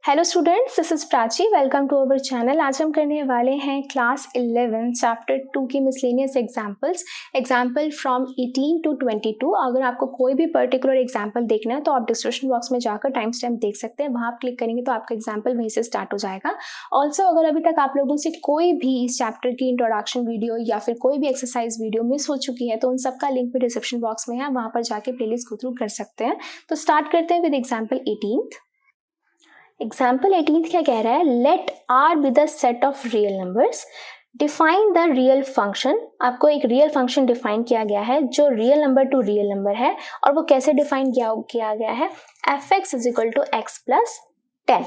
Hello students, this is Prachi. Welcome to our channel. आज हम करने वाले हैं क्लास 11 चैप्टर 2 की मिसलेनियस एग्जाम्पल फ्रॉम 18 टू 22। अगर आपको कोई भी पर्टिकुलर एग्जाम्पल देखना है तो आप डिस्क्रिप्शन बॉक्स में जाकर टाइम स्टैम्प देख सकते हैं। वहाँ आप क्लिक करेंगे तो आपका एग्जाम्पल वहीं से स्टार्ट हो जाएगा। ऑल्सो अगर अभी तक आप लोगों से कोई भी इस चैप्टर की इंट्रोडक्शन वीडियो या फिर कोई भी एक्सरसाइज वीडियो मिस हो चुकी है तो उन सबका लिंक भी डिस्क्रिप्शन बॉक्स में है, वहाँ पर जाके प्लेलिस्ट गो थ्रू कर सकते हैं। तो स्टार्ट करते हैं विद एग्जाम्पल 18। एग्जाम्पल 18 क्या कह रहा है? Let R be the set of real numbers, define the real function. आपको एक रियल फंक्शन डिफाइन किया गया है जो real number to real number है, और वो कैसे डिफाइन किया गया है? F x is equal to x plus 10।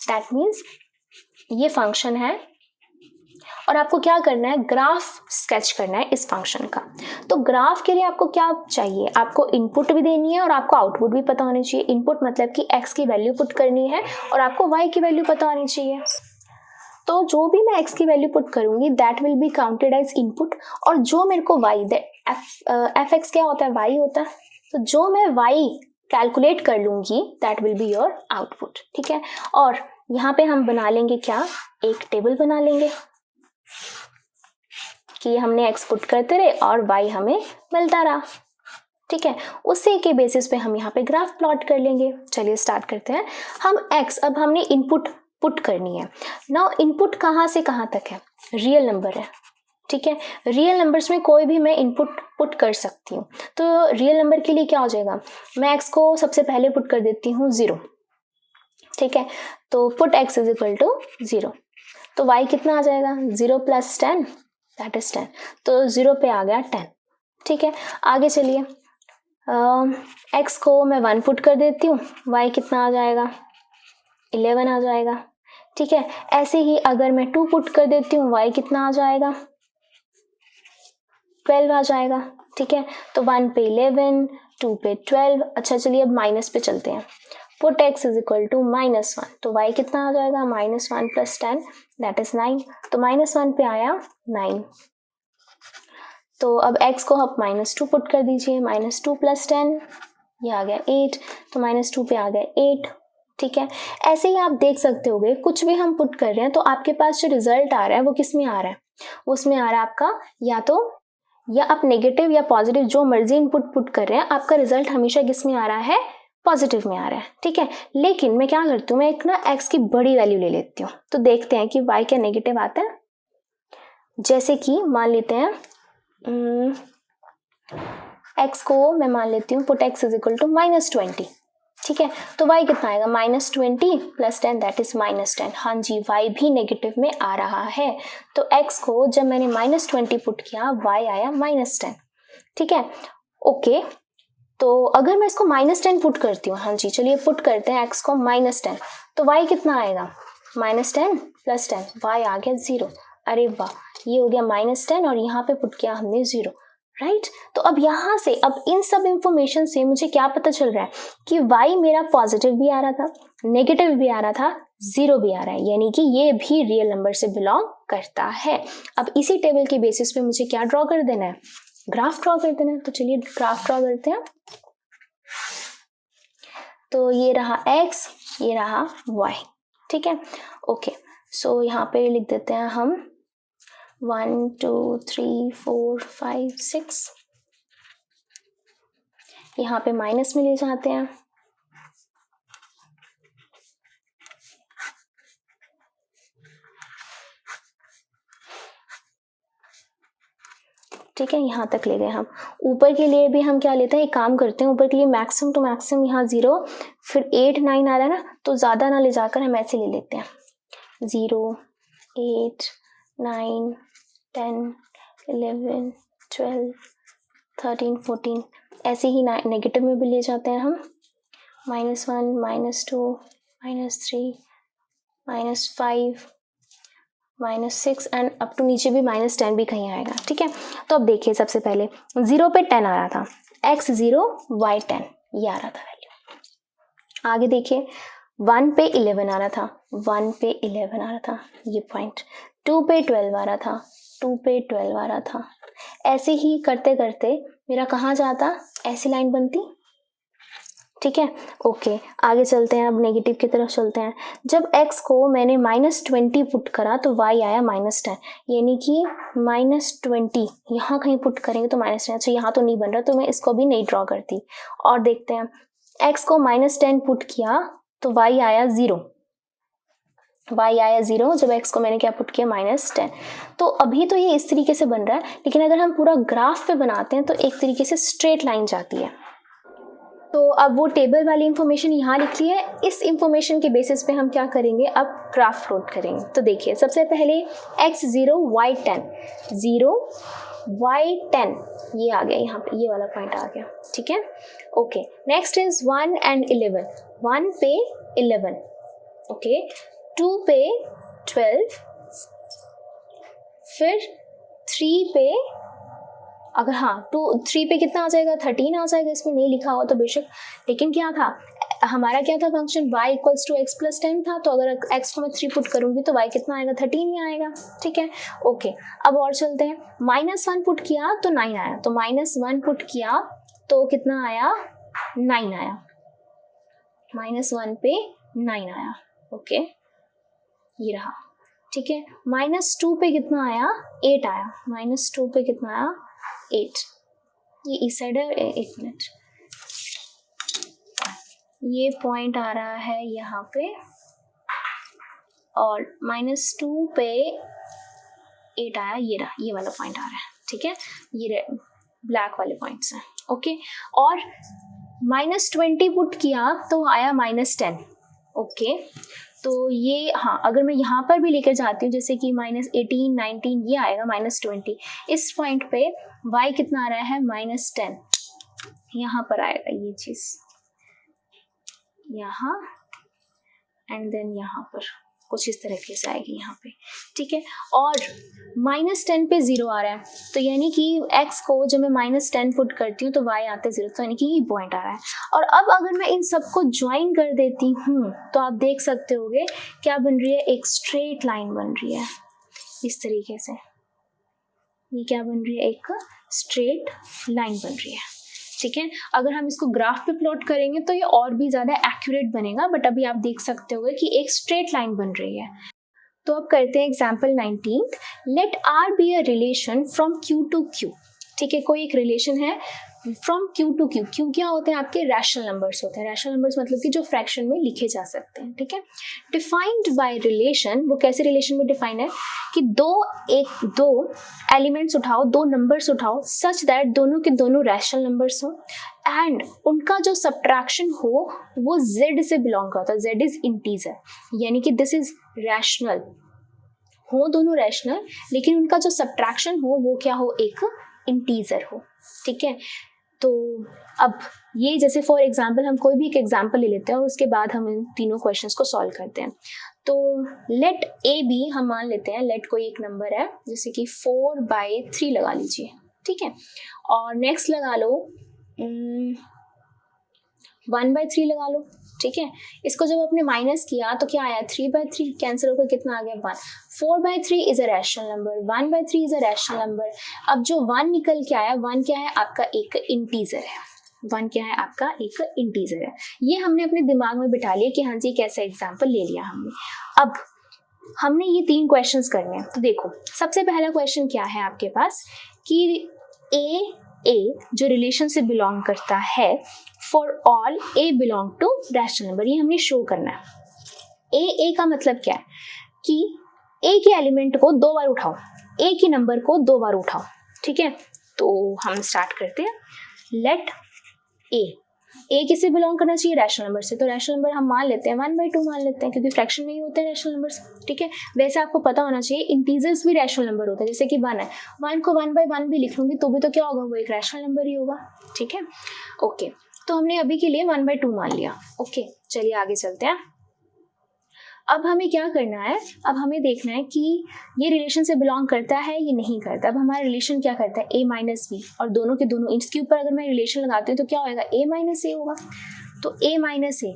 That means ये फंक्शन है और आपको क्या करना है? ग्राफ स्केच करना है इस फंक्शन का। तो ग्राफ के लिए आपको क्या चाहिए? आपको इनपुट भी देनी है और आपको आउटपुट भी पता होनी चाहिए। इनपुट मतलब कि x की वैल्यू पुट करनी है और आपको y की वैल्यू पता होनी चाहिए। तो जो भी मैं x की वैल्यू पुट करूंगी that will be counted as input, और जो मेरे को y एफ एक्स क्या होता है? y होता है। तो जो मैं y कैलकुलेट कर लूंगी that will be your output. ठीक है, और यहाँ पे हम बना लेंगे क्या? एक टेबल बना लेंगे कि हमने x पुट करते रहे और y हमें मिलता रहा। ठीक है, उसी के बेसिस पे हम यहाँ पे ग्राफ प्लॉट कर लेंगे। चलिए स्टार्ट करते हैं। हम x, अब हमने इनपुट पुट करनी है। नाउ इनपुट कहाँ से कहाँ तक है? रियल नंबर है। ठीक है, रियल नंबर्स में कोई भी मैं इनपुट पुट कर सकती हूँ। तो रियल नंबर के लिए क्या हो जाएगा? मैं x को सबसे पहले पुट कर देती हूँ 0। ठीक है, तो put x is equal to 0। तो y कितना आ जाएगा? 0 प्लस 10 दैट इज 10। तो 0 पे आ गया 10। ठीक है, आगे चलिए। x को मैं 1 पुट कर देती हूँ, y कितना आ जाएगा? 11 आ जाएगा। ठीक है, ऐसे ही अगर मैं 2 पुट कर देती हूँ, y कितना आ जाएगा? 12 आ जाएगा। ठीक है, तो 1 पे 11, 2 पे 12। अच्छा चलिए अब माइनस पे चलते हैं। Put x is equal to -1, तो y कितना आ जाएगा? -1 प्लस 10 दैट इज 9। तो -1 पे आया 9। तो अब x को आप -2 पुट कर दीजिए। -2 प्लस 10 ये आ गया 8, तो -2 पे आ गया 8। ठीक है, ऐसे ही आप देख सकते होगे कुछ भी हम पुट कर रहे हैं तो आपके पास जो रिजल्ट आ रहा है वो किस में आ रहा है? उसमें आ रहा है आपका या आप नेगेटिव या पॉजिटिव जो मर्जी इनपुट पुट कर रहे हैं, आपका रिजल्ट हमेशा किस में आ रहा है? पॉजिटिव में आ रहा है। ठीक है, लेकिन मैं क्या करती हूँ, मैं एक ना x की बड़ी वैल्यू ले लेती हूँ। तो देखते हैं कि y क्या नेगेटिव आता है। जैसे कि मान लेते हैं x को मैं मान लेती हूँ put x is equal to -20। ठीक है, तो y कितना आएगा? -20 प्लस 10 दैट इज -10। हाँ जी, y भी नेगेटिव में आ रहा है। तो x को जब मैंने -20 पुट किया, y आया -10। ठीक है, ओके। तो अगर मैं इसको -10 पुट करती हूँ, हाँ जी चलिए पुट करते हैं x को -10, तो y कितना आएगा? -10 प्लस 10, y आ गया 0। अरे वाह, ये हो गया -10 और यहाँ पे पुट किया हमने 0। राइट, तो अब यहाँ से अब इन सब इंफॉर्मेशन से मुझे क्या पता चल रहा है कि y मेरा पॉजिटिव भी आ रहा था, नेगेटिव भी आ रहा था, 0 भी आ रहा है, यानी कि ये भी रियल नंबर से बिलोंग करता है। अब इसी टेबल के बेसिस पे मुझे क्या ड्रॉ कर देना है? ग्राफ ड्रॉ कर देना है। तो चलिए ग्राफ ड्रॉ करते हैं। तो ये रहा x, ये रहा y। ठीक है, ओके। सो यहाँ पे लिख देते हैं हम 1 2 3 4 5 6। यहाँ पे माइनस में ले जाते हैं। ठीक है, यहाँ तक ले गए हम। ऊपर के लिए भी हम क्या लेते हैं? एक काम करते हैं, ऊपर के लिए मैक्सिमम टू मैक्सिमम यहाँ 0, फिर 8 9 आ रहा है ना, तो ज़्यादा ना ले जाकर हम ऐसे ले लेते हैं 0 8 9 10 11 12 13 14। ऐसे ही नेगेटिव में भी ले जाते हैं हम, -1 -2 -3 -5 -6 एंड अप टू नीचे भी -10 भी कहीं आएगा। ठीक है, तो अब देखिए सबसे पहले 0 पे 10 आ रहा था, x 0 y 10 ये आ रहा था वैल्यू। आगे देखिए 1 पे 11 आ रहा था, 1 पे 11 आ रहा था ये पॉइंट। 2 पे 12 आ रहा था, 2 पे 12 आ रहा था। ऐसे ही करते करते मेरा कहाँ जाता? ऐसी लाइन बनती ठीक है। ओके, आगे चलते हैं, अब नेगेटिव की तरफ चलते हैं। जब x को मैंने -20 पुट करा तो y आया -10, यानी कि -20 यहाँ कहीं पुट करेंगे तो -10। अच्छा, यहाँ तो नहीं बन रहा तो मैं इसको भी नहीं ड्रॉ करती। और देखते हैं, x को -10 पुट किया तो y आया 0, y आया 0 जब x को मैंने क्या पुट किया -10। तो अभी तो ये इस तरीके से बन रहा है, लेकिन अगर हम पूरा ग्राफ पे बनाते हैं तो एक तरीके से स्ट्रेट लाइन जाती है। तो अब वो टेबल वाली इंफॉर्मेशन यहाँ लिख ली है, इस इंफॉर्मेशन के बेसिस पे हम क्या करेंगे, अब ग्राफ प्लॉट करेंगे। तो देखिए, सबसे पहले x0 y10, 0 y10 ये आ गया, यहाँ पे ये वाला पॉइंट आ गया, ठीक है। ओके, नेक्स्ट इज 1 and 11, 1 पे 11, ओके, 2 पे 12, फिर 3 पे, अगर हाँ 3 पे कितना आ जाएगा, 13 आ जाएगा, इसमें नहीं लिखा हुआ तो बेशक, लेकिन क्या था हमारा, क्या था फंक्शन y = x + 10 था, तो अगर x को मैं 3 पुट करूंगी तो y कितना आएगा, 13 ही आएगा, ठीक है। ओके, अब और चलते हैं, -1 पुट किया तो 9 आया, तो -1 पुट किया तो कितना आया, 9 आया, -1 पे 9 आया, ओके, ये रहा, ठीक है। -2 पे कितना आया, 8 आया, -2 पे कितना आया, 8, ये इस साइड है, 1 मिनट, ये पॉइंट आ रहा है यहाँ पे, और -2 पे 8 आया, ये रहा, ये वाला पॉइंट आ रहा है, ठीक है, ये ब्लैक वाले पॉइंट्स हैं, ओके। और -20 पुट किया तो आया -10, ओके। तो ये, हाँ, अगर मैं यहाँ पर भी लेकर जाती हूँ, जैसे कि -18, 19 ये आएगा, -20, इस पॉइंट पे y कितना आ रहा है, -10, यहाँ पर आएगा ये चीज़, यहाँ एंड देन यहाँ पर कुछ इस तरीके से आएगी यहाँ पे, ठीक है। और -10 पे 0 आ रहा है, तो यानी कि x को जब मैं -10 पुट करती हूँ तो y आते 0, तो यानी कि ये पॉइंट आ रहा है। और अब अगर मैं इन सबको ज्वाइन कर देती हूँ तो आप देख सकते होगे क्या बन रही है, एक स्ट्रेट लाइन बन रही है इस तरीके से, ये क्या बन रही है, एक स्ट्रेट लाइन बन रही है, ठीक है। अगर हम इसको ग्राफ पे प्लॉट करेंगे तो ये और भी ज़्यादा एक्यूरेट बनेगा, बट अभी आप देख सकते होगे कि एक स्ट्रेट लाइन बन रही है। तो अब करते हैं example 19, let R be a relation from Q to Q, ठीक है, कोई एक रिलेशन है from Q to Q। Q क्या होते हैं, आपके रैशनल नंबर्स होते हैं, रैशनल नंबर्स मतलब कि जो फ्रैक्शन में लिखे जा सकते हैं, ठीक है। डिफाइंड बाय रिलेशन, वो कैसे रिलेशन में डिफाइन है कि दो एलिमेंट्स उठाओ, दो नंबर्स उठाओ, सच दैट दोनों के दोनों रैशनल नंबर्स हो एंड उनका जो सब्ट्रैक्शन हो वो z से बिलोंग करता है, z इज इंटीजर, यानी कि दिस इज रैशनल हो, दोनों रैशनल, लेकिन उनका जो सब्ट्रैक्शन हो वो क्या हो, एक इंटीजर हो, ठीक है। तो अब ये, जैसे फॉर एग्जांपल हम कोई भी एक एग्जांपल ले लेते हैं और उसके बाद हम इन तीनों क्वेश्चंस को सॉल्व करते हैं। तो लेट ए बी हम मान लेते हैं, लेट कोई एक नंबर है जैसे कि 4/3 लगा लीजिए, ठीक है, और नेक्स्ट लगा लो 1/3 लगा लो, ठीक है। इसको जब आपने माइनस किया तो क्या आया, 3/3 कैंसिल होकर कितना आ गया, 1। 4/3 is a rational number, 1/3 is a rational number. अब जो 1 निकल के आया, 1 क्या है, आपका एक इंटीजर है, 1 क्या है, आपका एक इंटीजर है। ये हमने अपने दिमाग में बिठा लिया कि हाँ जी कैसा एग्जाम्पल ले लिया हमने। अब हमने ये 3 क्वेश्चंस करने हैं। तो देखो, सबसे पहला क्वेश्चन क्या है आपके पास कि ए जो रिलेशन से बिलोंग करता है, for all A belong to rational number, ये हमने शो करना है। ए का मतलब क्या है कि ए के एलिमेंट को 2 बार उठाओ, ए के नंबर को 2 बार उठाओ, ठीक है। तो हम स्टार्ट करते हैं, लेट ए किससे बिलोंग करना चाहिए, रैशनल नंबर से। तो रैशनल नंबर हम मान लेते हैं 1/2 मान लेते हैं, क्योंकि फ्रैक्शन में ही होते हैं रैशनल नंबर्स, ठीक है। वैसे आपको पता होना चाहिए इंटीजर्स भी रैशनल नंबर होता है, जैसे कि 1 है, 1 को 1/1 भी लिख लूंगी तो भी तो क्या होगा, वो एक रैशनल नंबर ही होगा, ठीक है। ओके, तो हमने अभी के लिए 1/2 मान लिया, ओके। चलिए आगे चलते हैं। अब हमें क्या करना है, अब हमें देखना है कि ये रिलेशन से बिलोंग करता है ये नहीं करता। अब हमारा रिलेशन क्या करता है, a माइनस बी, और दोनों के दोनों इसके ऊपर अगर मैं रिलेशन लगाती हूँ तो क्या होएगा, a माइनस ए होगा। तो a माइनस ए,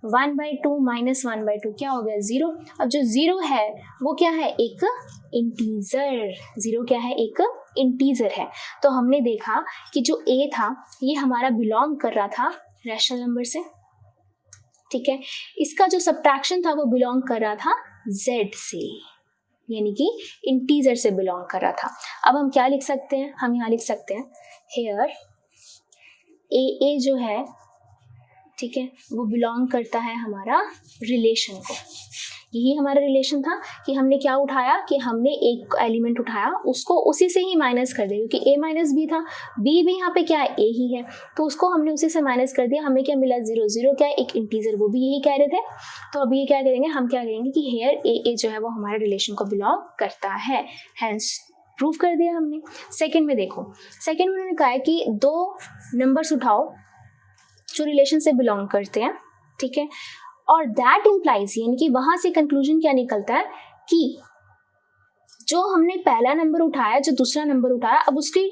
1/2 माइनस 1/2 क्या हो गया, 0। अब जो 0 है वो क्या है, एक इंटीजर, 0 क्या है, एक इंटीजर है। तो हमने देखा कि जो a था ये हमारा बिलोंग कर रहा था रैशनल नंबर से, ठीक है। इसका जो सब्ट्रैक्शन था वो बिलोंग कर रहा था z से, यानी कि इंटीजर से बिलोंग कर रहा था। अब हम क्या लिख सकते हैं, हम यहाँ लिख सकते हैं हेयर ए जो है, ठीक है, वो बिलोंग करता है हमारा रिलेशन को। यही हमारा रिलेशन था कि हमने क्या उठाया कि हमने एक एलिमेंट उठाया, उसको उसी से ही माइनस कर दिया, क्योंकि a माइनस बी था, b भी यहाँ पे क्या है a ही है, तो उसको हमने उसी से माइनस कर दिया। हमें क्या मिला 0 0, क्या है एक इंटीजर, वो भी यही कह रहे थे। तो अभी ये क्या करेंगे, हम क्या करेंगे कि हेयर a जो है वो हमारे रिलेशन को बिलोंग करता है, हैंस प्रूव कर दिया हमने। सेकेंड में देखो, सेकेंड में उन्होंने कहा है कि 2 नंबर्स उठाओ जो रिलेशन से बिलोंग करते हैं, ठीक है, और दैट इम्प्लाइज, यानी कि वहां से कंक्लूजन क्या निकलता है कि जो हमने पहला नंबर उठाया, जो दूसरा नंबर उठाया, अब उसकी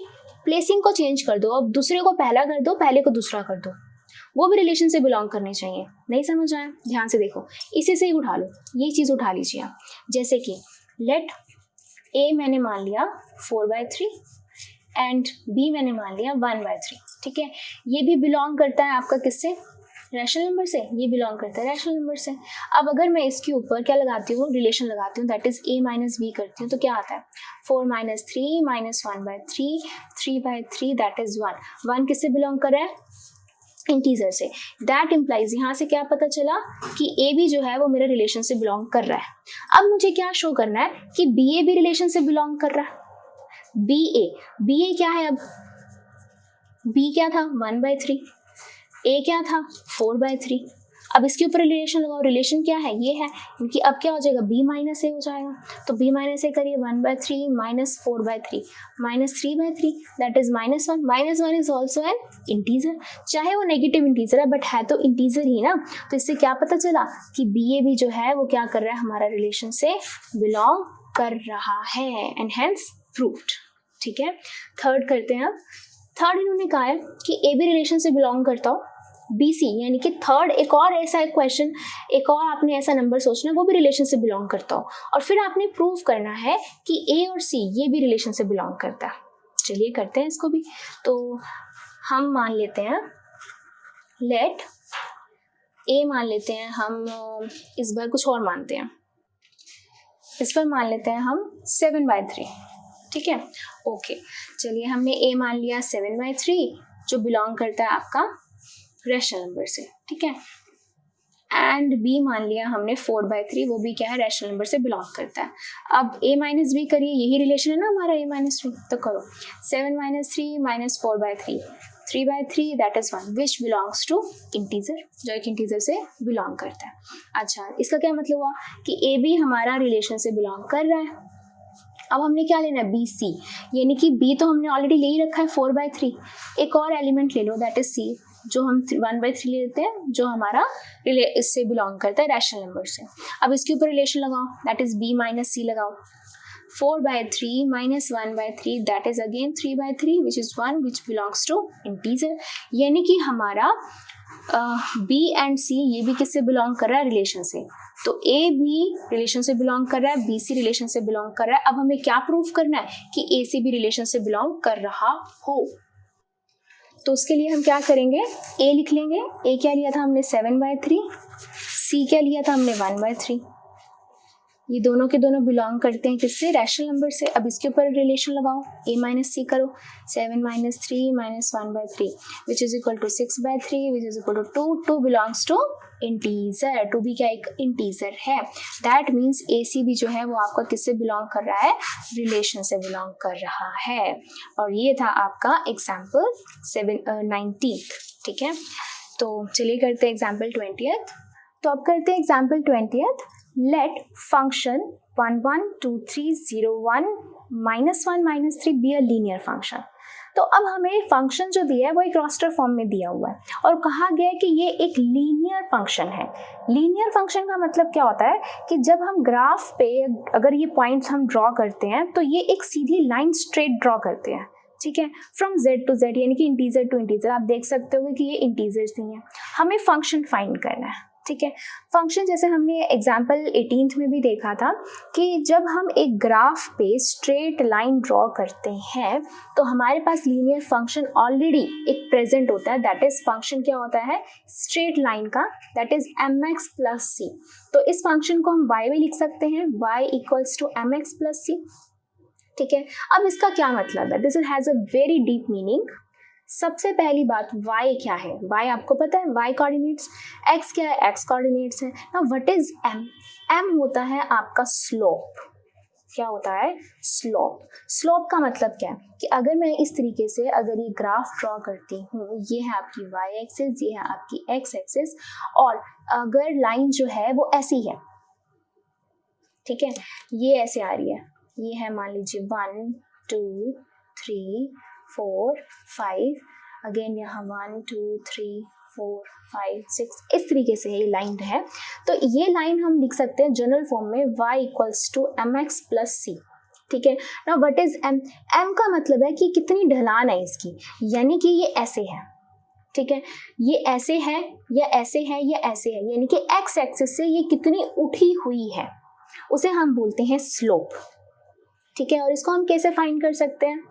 प्लेसिंग को चेंज कर दो, अब दूसरे को पहला कर दो, पहले को दूसरा कर दो, वो भी रिलेशन से बिलोंग करने चाहिए। नहीं समझ आया, ध्यान से देखो, इसी से ही उठा लो, ये चीज उठा लीजिए आप। जैसे कि लेट a मैंने मान लिया 4/3 एंड b मैंने मान लिया 1/3, ठीक है। ये भी बिलोंग करता है आपका किससे, रैशनल नंबर से, ये बिलोंग करता है रैशनल नंबर से। अब अगर मैं इसके ऊपर क्या लगाती हूँ, रिलेशन लगाती हूँ, that is a minus b करती हूँ, तो क्या आता है 4 - 3 - 1/3 3/3 दैट इज 1। 1 किससे बिलोंग कर रहा है, इंटीजर से। दैट इम्प्लाइज, यहाँ से क्या पता चला कि a भी जो है वो मेरे रिलेशन से बिलोंग कर रहा है। अब मुझे क्या शो करना है कि ba भी रिलेशन से बिलोंग कर रहा है। ba क्या है, अब b क्या था 1/3, a क्या था 4/3। अब इसके ऊपर रिलेशन लगाओ, रिलेशन क्या है, ये है, क्योंकि अब क्या हो जाएगा b माइनस ए हो जाएगा, तो b माइनस ए करिए 1/3 minus 4/3 minus 3/3 that is -1। -1 is also an integer, चाहे वो नेगेटिव इंटीजर है बट है तो इंटीजर ही ना। तो इससे क्या पता चला कि ba भी जो है वो क्या कर रहा है, हमारा रिलेशन से बिलोंग कर रहा है, एंड हेंस प्रूव्ड, ठीक है। थर्ड करते हैं। अब थर्ड इन्होंने कहा है कि ए भी रिलेशन से बिलोंग करता हो बी सी, यानी कि थर्ड एक और ऐसा एक क्वेश्चन, एक और आपने ऐसा नंबर सोचना है वो भी रिलेशन से बिलोंग करता हो, और फिर आपने प्रूव करना है कि ए और सी ये भी रिलेशन से बिलोंग करता है। चलिए करते हैं इसको भी। तो हम मान लेते हैं, लेट ए मान लेते हैं हम, इस बार कुछ और मानते हैं, इस पर मान लेते हैं हम 7/3, ठीक है। ओके, चलिए हमने a मान लिया 7/3 जो बिलोंग करता है आपका रैशनल नंबर से, ठीक है, एंड b मान लिया हमने 4/3, वो भी क्या है, रैशनल नंबर से बिलोंग करता है। अब a माइनस b करिए, यही रिलेशन है ना हमारा a माइनस 2, तो करो 7 - 3 - 4/3 3/3 that is 1 which belongs to integer, जो एक इंटीजर से बिलोंग करता है। अच्छा, इसका क्या मतलब हुआ कि a भी हमारा रिलेशन से बिलोंग कर रहा है। अब हमने क्या लेना है, बी सी, यानी कि b तो हमने ऑलरेडी ले ही रखा है 4/3, एक और एलिमेंट ले लो दैट इज c, जो हम 1/3 लेते हैं, जो हमारा इससे बिलोंग करता है रैशनल नंबर से। अब इसके ऊपर रिलेशन लगाओ, that is b minus c लगाओ, 4/3 - 1/3 that is again 3/3 which is 1 which belongs to integer, यानी कि हमारा b एंड c ये भी किससे बिलोंग कर रहा है, रिलेशन से। तो a भी रिलेशन से बिलोंग कर रहा है, b c रिलेशन से बिलोंग कर रहा है। अब हमें क्या प्रूव करना है कि a c भी रिलेशन से बिलोंग कर रहा हो। तो उसके लिए हम क्या करेंगे, a लिख लेंगे, a क्या लिया था हमने 7/3, c क्या लिया था हमने 1/3, ये दोनों के दोनों बिलोंग करते हैं किससे, रैशनल नंबर से। अब इसके ऊपर रिलेशन लगाओ, a माइनस सी करो, 7 - 3 - 1/3 which is equal to 6/3 which is equal to 2, 2 belongs to integer, 2 भी क्या एक इंटीजर है। दैट मीन्स ए सी भी जो है वो आपका किससे बिलोंग कर रहा है, रिलेशन से बिलोंग कर रहा है। और ये था आपका एग्जाम्पल 19, ठीक है। तो चलिए करते हैं एग्जाम्पल 20th। तो अब करते हैं example 20th। Let function 1 1 2 3 0 1 -1 - 3 be a linear function. तो अब हमें फंक्शन जो दिया है वो एक रोस्टर फॉर्म में दिया हुआ है और कहा गया है कि ये एक लीनियर फंक्शन है। लीनियर फंक्शन का मतलब क्या होता है कि जब हम ग्राफ पे अगर ये पॉइंट्स हम ड्रॉ करते हैं तो ये एक सीधी लाइन स्ट्रेट ड्रॉ करते हैं, ठीक है, फ्रॉम z टू z, यानी कि इंटीजर टू इंटीजर। आप देख सकते हो कि ये इंटीजर्स ही हैं, हमें फंक्शन फाइंड करना है, ठीक है। फंक्शन जैसे हमने एग्जाम्पल 18th में भी देखा था कि जब हम एक ग्राफ पे स्ट्रेट लाइन ड्रॉ करते हैं तो हमारे पास लीनियर फंक्शन ऑलरेडी एक प्रेजेंट होता है, दैट इज फंक्शन क्या होता है स्ट्रेट लाइन का, that is mx plus c. तो इस फंक्शन को हम y भी लिख सकते हैं, y equals to mx plus c. ठीक है, अब इसका क्या मतलब है, this has a very deep meaning. सबसे पहली बात y क्या है, y आपको पता है y कोऑर्डिनेट्स, x क्या है x कोऑर्डिनेट्स है। Now what is m, m होता है आपका स्लोप। क्या होता है स्लोप। स्लोप का मतलब क्या है कि अगर मैं इस तरीके से अगर ये ग्राफ ड्रॉ करती हूँ, ये है आपकी y एक्सिस, ये है आपकी x एक्सिस, और अगर लाइन जो है वो ऐसी है, ठीक है, ये ऐसे आ रही है, ये है मान लीजिए 1 2 3 4 5, अगेन यहाँ 1 2 3 4 5 6, इस तरीके से ये लाइन है। तो ये लाइन हम लिख सकते हैं जनरल फॉर्म में y equals to mx plus c. ठीक है, now what is m, m का मतलब है कि कितनी ढलान है इसकी, यानी कि ये ऐसे है, ठीक है, ये ऐसे है या ऐसे है या ऐसे है, यानी कि x एक्सिस से ये कितनी उठी हुई है, उसे हम बोलते हैं स्लोप। ठीक है, और इसको हम कैसे फाइंड कर सकते हैं,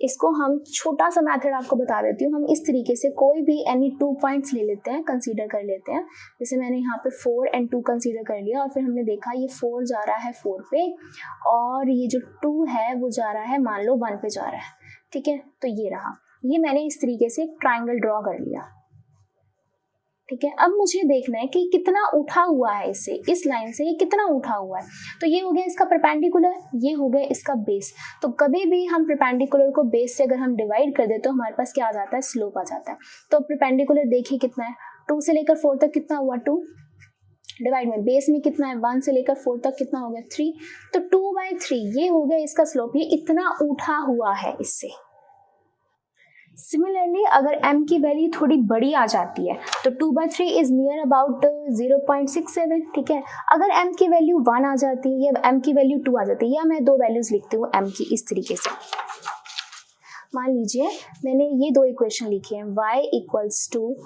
इसको हम छोटा सा मेथड आपको बता देती हूँ। हम इस तरीके से कोई भी एनी 2 पॉइंट्स ले लेते हैं, कंसीडर कर लेते हैं। जैसे मैंने यहाँ पे 4 और 2 कंसीडर कर लिया, और फिर हमने देखा ये 4 जा रहा है 4 पे, और ये जो 2 है वो जा रहा है मान लो 1 पे जा रहा है। ठीक है, तो ये रहा, ये मैंने इस तरीके से एक ट्राइंगल ड्रॉ कर लिया। ठीक है, अब मुझे देखना है कि कितना उठा हुआ है इससे, इस लाइन से ये कितना उठा हुआ है। तो ये हो गया इसका परपेंडिकुलर, ये हो गया इसका बेस। तो कभी भी हम परपेंडिकुलर को बेस से अगर हम डिवाइड कर दे तो हमारे पास क्या आ जाता है स्लोप आ जाता है। तो परपेंडिकुलर देखिए कितना है, 2 से लेकर 4 तक कितना हुआ 2, डिवाइड में बेस में कितना है 1 से लेकर 4 तक कितना हो गया 3, तो 2/3 ये हो गया इसका स्लोप, ये इतना उठा हुआ है इससे। सिमिलरली अगर m की वैल्यू थोड़ी बड़ी आ जाती है तो 2/3 इज नियर अबाउट 0.67। ठीक है, अगर m की वैल्यू 1 आ जाती है या m की वैल्यू 2 आ जाती है, या मैं 2 वैल्यूज लिखती हूँ m की इस तरीके से, मान लीजिए मैंने ये 2 इक्वेशन लिखी है, y equals to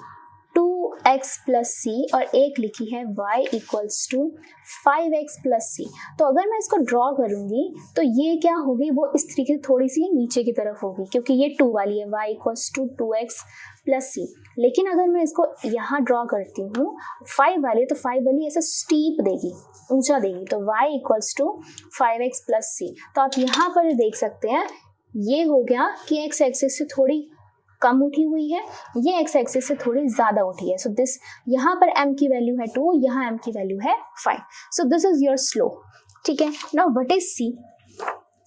2x plus c, और एक लिखी है y equals to 5x plus c. तो अगर मैं इसको ड्रॉ करूंगी तो ये क्या होगी, वो इस तरीके से थोड़ी सी नीचे की तरफ होगी, क्योंकि ये 2 वाली है, y equals to 2x plus c. लेकिन अगर मैं इसको यहाँ ड्रॉ करती हूँ 5 वाली, तो 5 वाली ऐसे स्टीप देगी, ऊंचा देगी, तो y equals to 5x plus c. तो आप यहाँ पर देख सकते हैं ये हो गया कि x एक्सिस से थोड़ी कम उठी हुई है, ये x एक्सिस से थोड़ी ज्यादा उठी है। सो दिस, यहाँ पर m की वैल्यू है 2, यहाँ m की वैल्यू है 5। So this is your slope. ठीक है, now what is c,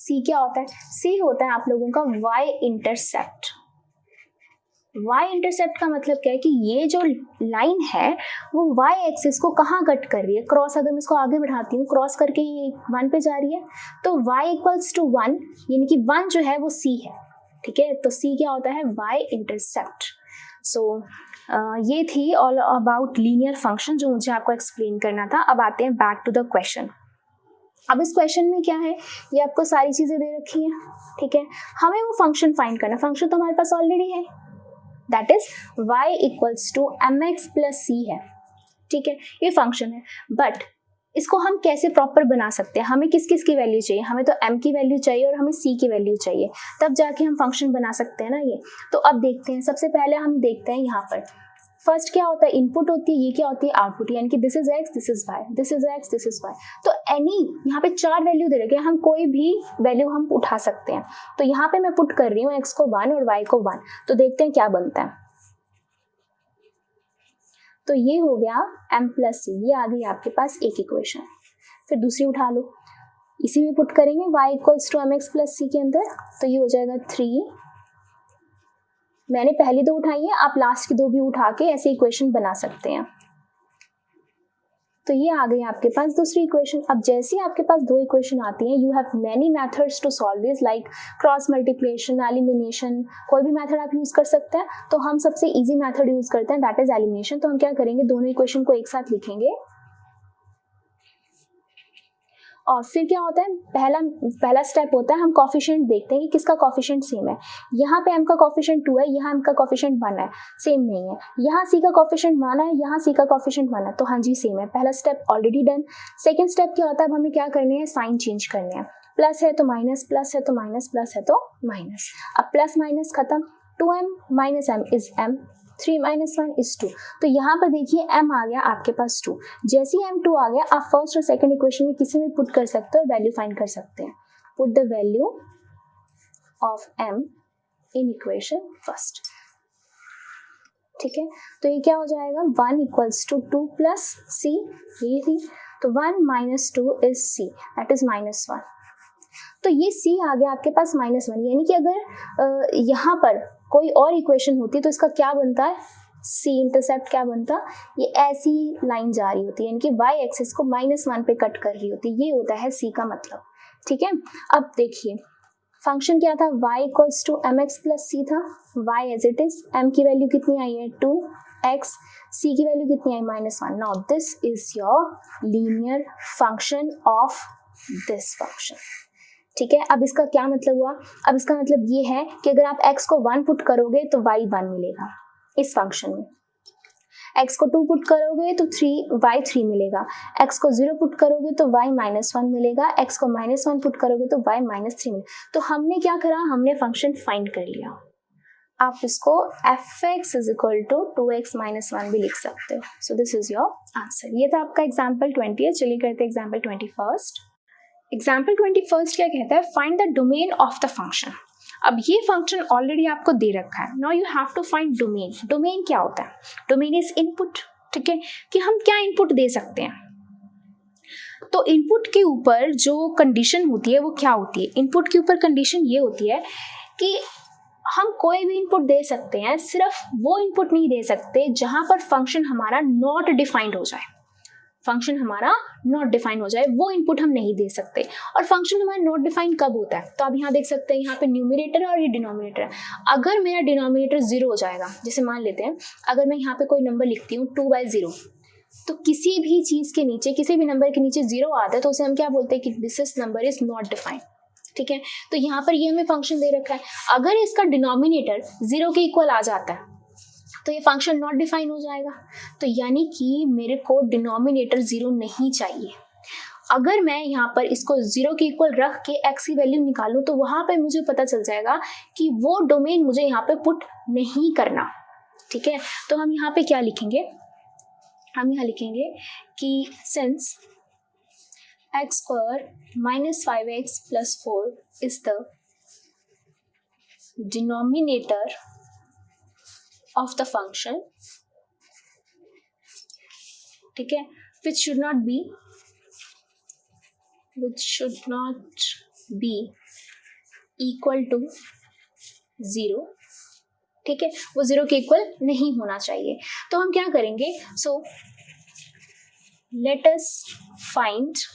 c क्या होता है, c होता है आप लोगों का y इंटरसेप्ट। y इंटरसेप्ट का मतलब क्या है कि ये जो लाइन है वो y एक्सिस को कहाँ कट कर रही है, क्रॉस, अगर मैं इसको आगे बढ़ाती हूँ क्रॉस करके ये 1 पे जा रही है, तो y इक्वल्स टू 1, यानी कि 1 जो है वो c है। ठीक है, तो c क्या होता है y इंटरसेप्ट। सो ये थी ऑल अबाउट लीनियर फंक्शन जो मुझे आपको एक्सप्लेन करना था। अब आते हैं बैक टू द क्वेश्चन। अब इस क्वेश्चन में क्या है, ये आपको सारी चीजें दे रखी हैं। ठीक है, हमें वो फंक्शन फाइंड करना, फंक्शन तो हमारे पास ऑलरेडी है, that is y equals to mx plus c है। ठीक है, ये फंक्शन है, बट इसको हम कैसे प्रॉपर बना सकते हैं, हमें किस किस की वैल्यू चाहिए, हमें तो m की वैल्यू चाहिए और हमें c की वैल्यू चाहिए, तब जाके हम फंक्शन बना सकते हैं ना ये। तो अब देखते हैं, सबसे पहले हम देखते हैं यहाँ पर फर्स्ट क्या होता है, इनपुट होती है, ये क्या होती है आउटपुट, यानी कि this is x, this is y, this is x, this is y। तो एनी, यहाँ पे 4 वैल्यू दे रखे हैं, हम कोई भी वैल्यू हम उठा सकते हैं। तो यहाँ पे मैं पुट कर रही हूँ x को 1 और y को 1, तो देखते हैं क्या बनता है। तो ये हो गया m प्लस सी, ये आ गई आपके पास एक इक्वेशन। फिर दूसरी उठा लो, इसी में पुट करेंगे y equals to mx plus c के अंदर, तो ये हो जाएगा 3। मैंने पहली 2 उठाई है, आप लास्ट की 2 भी उठा के ऐसे इक्वेशन बना सकते हैं। तो ये आ गई आपके पास दूसरी इक्वेशन। अब जैसे ही आपके पास 2 इक्वेशन आती हैं, you have many methods to solve this, like cross multiplication, elimination, कोई भी मेथड आप यूज कर सकते हैं। तो हम सबसे इजी मेथड यूज करते हैं, दैट इज एलिमिनेशन। तो हम क्या करेंगे, दोनों इक्वेशन को एक साथ लिखेंगे और फिर क्या होता है, पहला स्टेप होता है हम कोफिशिएंट देखते हैं कि किसका कोफिशिएंट सेम है। यहाँ पे m का कोफिशिएंट 2 है, यहाँ m का कोफिशिएंट 1 है, सेम नहीं है। यहाँ c का कोफिशिएंट 1 है, यहाँ c का कोफिशिएंट 1 है, तो हाँ जी सेम है। पहला step already done. Second step क्या होता है, अब हमें क्या करनी है, साइन चेंज करने हैं। प्लस है तो माइनस, प्लस है तो माइनस, प्लस है तो माइनस। अब प्लस माइनस खत्म, 2m minus m is m, 3 minus 1 is 2। तो यहाँ पर देखिए m आ गया आपके पास 2। जैसे ही m 2 आ गया, आप फर्स्ट और सेकंड इक्वेशन में किसी में पुट कर सकते हो, वैल्यू फाइंड कर सकते हैं। Put the value of m in equation first. ठीक है, तो ये क्या हो जाएगा, 1 इक्वल्स टू 2 प्लस c, ये थी, तो 1 minus 2 is c, that is minus 1। तो ये c आ गया आपके पास माइनस 1, यानी कि अगर यहाँ पर कोई और इक्वेशन होती तो इसका क्या बनता है, c इंटरसेप्ट क्या बनता, ये ऐसी लाइन जा रही होती है, यानी कि y एक्सिस को -1 पे कट कर रही होती, ये होता है c का मतलब। ठीक है, अब देखिए फंक्शन क्या था, y equals to mx plus c था, y as it is, m की वैल्यू कितनी आई है 2x, c की वैल्यू कितनी आई -1। Now this is your linear function of this function. ठीक है, अब इसका क्या मतलब हुआ, अब इसका मतलब ये है कि अगर आप x को 1 पुट करोगे तो y 1 मिलेगा इस फंक्शन में, x को 2 पुट करोगे तो y 3 मिलेगा, x को 0 पुट करोगे तो y -1 मिलेगा, x को -1 पुट करोगे तो y -3 मिलेगा। तो हमने क्या करा, हमने फंक्शन फाइंड कर लिया। आप इसको fx is equal to 2x -1 भी लिख सकते हो। So this is your answer. ये था आपका एग्जाम्पल 20। चलिए करते हैं एग्जाम्पल 21। एग्जाम्पल 21 क्या कहता है, find the domain of the function. अब ये फंक्शन ऑलरेडी आपको दे रखा है, now you have to find domain. Domain क्या होता है, डोमेन इज इनपुट। ठीक है, कि हम क्या इनपुट दे सकते हैं। तो इनपुट के ऊपर जो कंडीशन होती है वो क्या होती है, इनपुट के ऊपर कंडीशन ये होती है कि हम कोई भी इनपुट दे सकते हैं, सिर्फ वो इनपुट नहीं दे सकते जहां पर फंक्शन हमारा नॉट डिफाइंड हो जाए। फंक्शन हमारा नॉट डिफाइन हो जाए वो इनपुट हम नहीं दे सकते। और फंक्शन हमारा नॉट डिफाइन कब होता है, तो आप यहाँ देख सकते हैं, यहाँ पे न्यूमरेटर है और ये डिनोमिनेटर है। अगर मेरा डिनोमिनेटर 0 हो जाएगा, जैसे मान लेते हैं अगर मैं यहाँ पे कोई नंबर लिखती हूँ 2/0, तो किसी भी चीज के नीचे, किसी भी नंबर के नीचे 0 आता है तो उसे हम क्या बोलते हैं कि this number is not defined. ठीक है, तो यहाँ पर ये हमें फंक्शन दे रखा है, अगर इसका डिनोमिनेटर 0 के इक्वल आ जाता है तो ये फंक्शन नॉट डिफाइन हो जाएगा। तो यानी कि मेरे को डिनोमिनेटर 0 नहीं चाहिए। अगर मैं यहाँ पर इसको 0 के इक्वल रख के x की वैल्यू निकालूं तो वहां पे मुझे पता चल जाएगा कि वो डोमेन मुझे यहाँ पे पुट नहीं करना। ठीक है, तो हम यहाँ पे क्या लिखेंगे, हम यहाँ लिखेंगे कि since x² -5x + 4 is the denominator of the function, ठीक है, which should not be equal to 0। ठीक है, वो 0 के इक्वल नहीं होना चाहिए। तो हम क्या करेंगे, सो let us find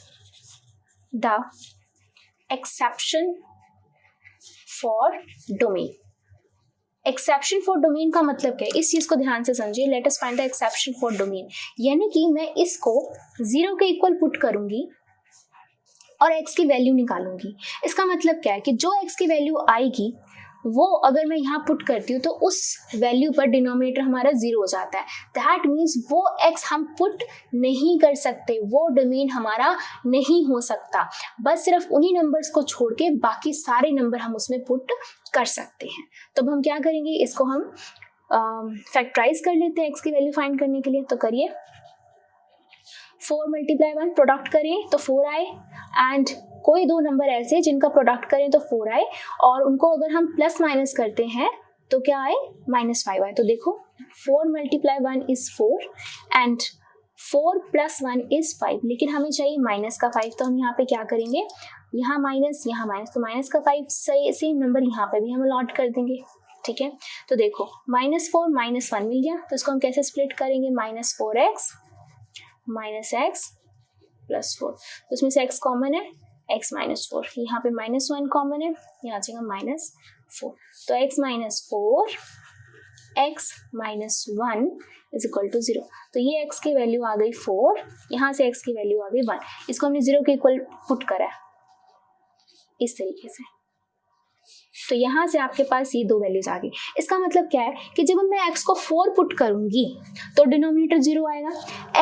the exception for domain। Exception for domain का मतलब क्या है, इस चीज को ध्यान से समझिए। Let us find the exception for domain, यानी कि मैं इसको 0 के इक्वल पुट करूंगी और x की वैल्यू निकालूंगी। इसका मतलब क्या है कि जो x की वैल्यू आएगी वो अगर मैं यहाँ पुट करती हूँ तो उस वैल्यू पर डिनोमिनेटर हमारा 0 हो जाता है। दैट मीन्स वो x हम पुट नहीं कर सकते, वो डोमेन हमारा नहीं हो सकता। बस सिर्फ उन्हीं नंबर्स को छोड़ के बाकी सारे नंबर हम उसमें पुट कर सकते हैं। तो अब हम क्या करेंगे, इसको हम फैक्टराइज कर लेते हैं x की वैल्यू फाइंड करने के लिए। तो करिए, 4 × 1 प्रोडक्ट करें तो 4 आए, एंड कोई दो नंबर ऐसे जिनका प्रोडक्ट करें तो 4 आए, और उनको अगर हम प्लस माइनस करते हैं तो क्या आए, -5 आए। तो देखो 4 × 1 इज 4 एंड 4 + 1 इज 5, लेकिन हमें चाहिए माइनस का 5। तो हम यहाँ पे क्या करेंगे, यहाँ माइनस यहाँ माइनस, तो माइनस का 5 सेम नंबर यहाँ पे भी हम अलॉट कर देंगे। ठीक है, तो देखो -4 -1 मिल गया, तो इसको हम कैसे स्प्लिट करेंगे, -4x -x + 4, तो उसमें से x कॉमन है, x -4, यहाँ पे -1 कॉमन है, यहाँ आ जाएगा -4, तो x -4 x minus 1 is equal to 0। तो ये x की वैल्यू आ गई 4, यहाँ से x की वैल्यू आ गई 1। इसको हमने 0 के इक्वल पुट करा है इस तरीके से। तो यहाँ से आपके पास ये दो वैल्यूज आ गई। इसका मतलब क्या है कि जब मैं x को 4 पुट करूंगी तो डिनोमिनेटर 0 आएगा,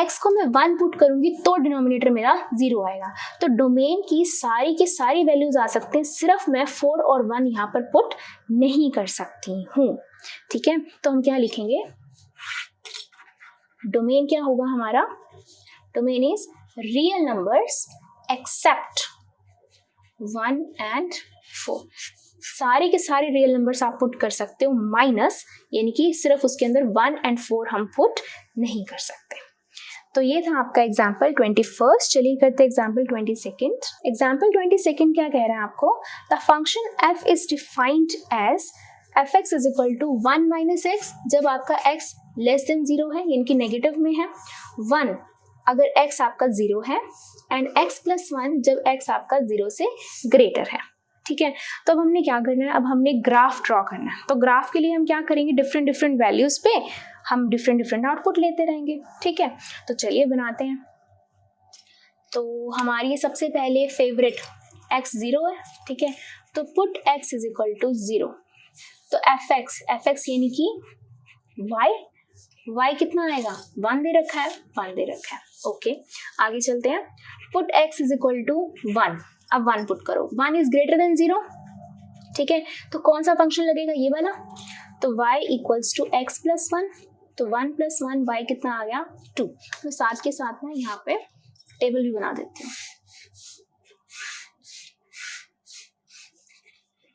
x को मैं 1 पुट करूंगी तो डिनोमिनेटर मेरा 0 आएगा। तो डोमेन की सारी वैल्यूज आ सकते हैं, सिर्फ मैं 4 और 1 यहाँ पर पुट नहीं कर सकती हूँ। ठीक है, तो हम क्या लिखेंगे, डोमेन क्या होगा हमारा, domain is real numbers accept 1 and 4। सारे के सारे रियल नंबर्स आप पुट कर सकते हो, माइनस यानी कि सिर्फ उसके अंदर 1 एंड 4 हम पुट नहीं कर सकते। तो ये था आपका एग्जाम्पल 21। चलिए करते हैं एग्जाम्पल 22। एग्जाम्पल 22 क्या कह रहा है आपको, the function f is defined as fx is equal to 1 minus x जब आपका x लेस देन 0 है यानी कि नेगेटिव में है, 1 अगर x आपका 0 है, एंड x प्लस 1 जब x आपका 0 से ग्रेटर है। ठीक है, तो अब हमने क्या करना है, अब हमने ग्राफ ड्रॉ करना है। तो ग्राफ के लिए हम क्या करेंगे, डिफरेंट वैल्यूज पे हम डिफरेंट आउटपुट लेते रहेंगे। ठीक है, तो चलिए बनाते हैं। तो हमारी सबसे पहले फेवरेट x 0 है। ठीक है, तो put x is equal to 0। तो fx यानी कि y कितना आएगा, 1 दे रखा है, 1 दे रखा है। ओके, आगे चलते हैं। Put x is equal to 1। अब 1 पुट करो, 1 इज ग्रेटर देन 0। ठीक है, तो कौन सा फंक्शन लगेगा, ये वाला। तो y equals to x plus 1। तो 1 प्लस 1 y कितना आ गया, 2। तो साथ के साथ ना यहाँ पे टेबल भी बना देती हूँ।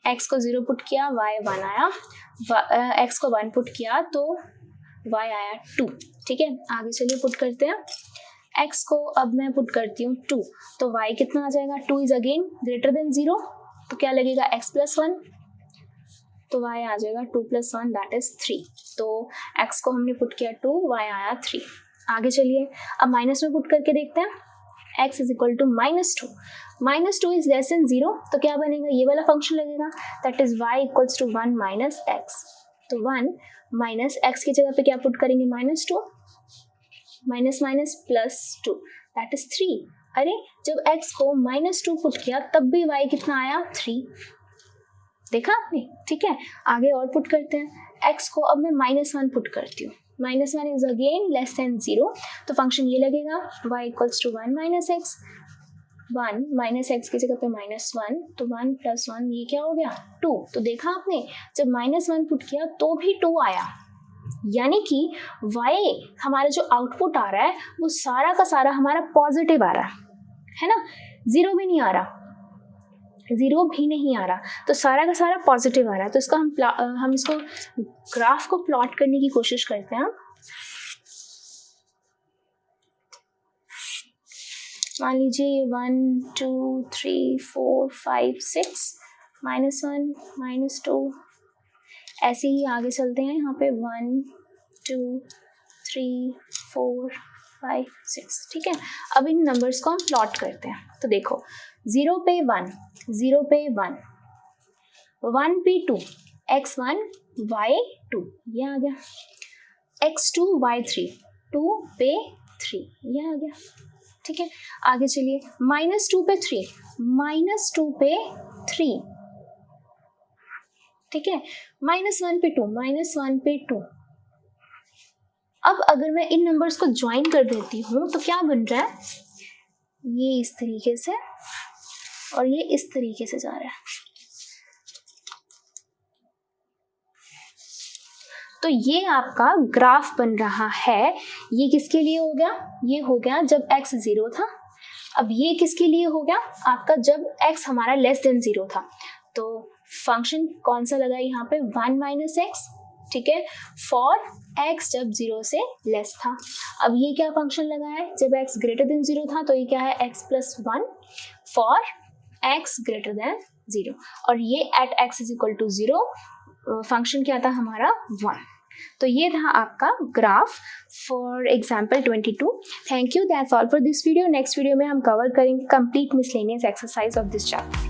x को 0 पुट किया, y 1 आया, x को 1 पुट किया तो y आया 2। ठीक है, आगे चलिए पुट करते हैं। x को अब मैं पुट करती हूँ 2, तो y कितना आ जाएगा, 2 इज अगेन ग्रेटर देन 0। तो क्या लगेगा, x प्लस 1, तो y आ जाएगा 2 प्लस 1 दैट इज 3। तो x को हमने पुट किया 2, y आया 3। आगे चलिए अब माइनस में पुट करके देखते हैं। x is equal to -2, -2 is less than 0। तो क्या बनेगा, ये वाला फंक्शन लगेगा, that is y equals to 1 minus x। तो 1 माइनस x की जगह पे क्या पुट करेंगे, -2, minus minus plus 2 that is 3। अरे जब x को -2 पुट किया तब भी y कितना आया, 3। देखा आपने। ठीक है, आगे और पुट करते हैं। x को अब मैं -1 पुट करती हूँ, -1 इज अगेन लेस देन 0। तो फंक्शन ये लगेगा, y equals to 1 minus x. 1 minus x की जगह पे -1, तो 1 प्लस 1 ये क्या हो गया, 2। तो देखा आपने, जब -1 पुट किया तो भी 2 आया, यानी कि y हमारा जो आउटपुट आ रहा है वो सारा का सारा हमारा पॉजिटिव आ रहा है ना, 0 भी नहीं आ रहा, 0 भी नहीं आ रहा, तो सारा का सारा पॉजिटिव आ रहा है। तो इसका हम इसको ग्राफ को प्लॉट करने की कोशिश करते हैं। मान लीजिए 1 2 3 4 5 6 -1 -2, ऐसे ही आगे चलते हैं। यहाँ पे 1 2 3 4 5 6। ठीक है, अब इन नंबर्स को हम प्लॉट करते हैं। तो देखो 0 पे 1, 0 पे 1, 1 पे 2, x1 y2 ये आ गया, x2 y3, 2 पे 3 ये आ गया। ठीक है, आगे चलिए -2 पे 3, -2 पे 3। ठीक है, -1 पे 2, -1 पे 2। अब अगर मैं इन नंबर्स को ज्वाइन कर देती हूँ तो क्या बन रहा है, ये इस तरीके से और ये इस तरीके से जा रहा है। तो ये आपका ग्राफ बन रहा है। ये किसके लिए हो गया, ये हो गया जब x 0 था। अब ये किसके लिए हो गया, आपका जब x हमारा लेस देन 0 था। तो फंक्शन कौन सा लगा यहाँ पे, 1 माइनस एक्स। ठीक है, फॉर x जब 0 से लेस था। अब ये क्या फंक्शन लगा है, जब x ग्रेटर देन 0 था, तो ये क्या है, x plus 1 for x greater than 0। और ये at x is equal to 0 function क्या था हमारा, 1। तो ये था आपका graph for example 22। Thank you, that's all for this video. Next video में हम कवर करेंगे complete miscellaneous exercise of this chapter.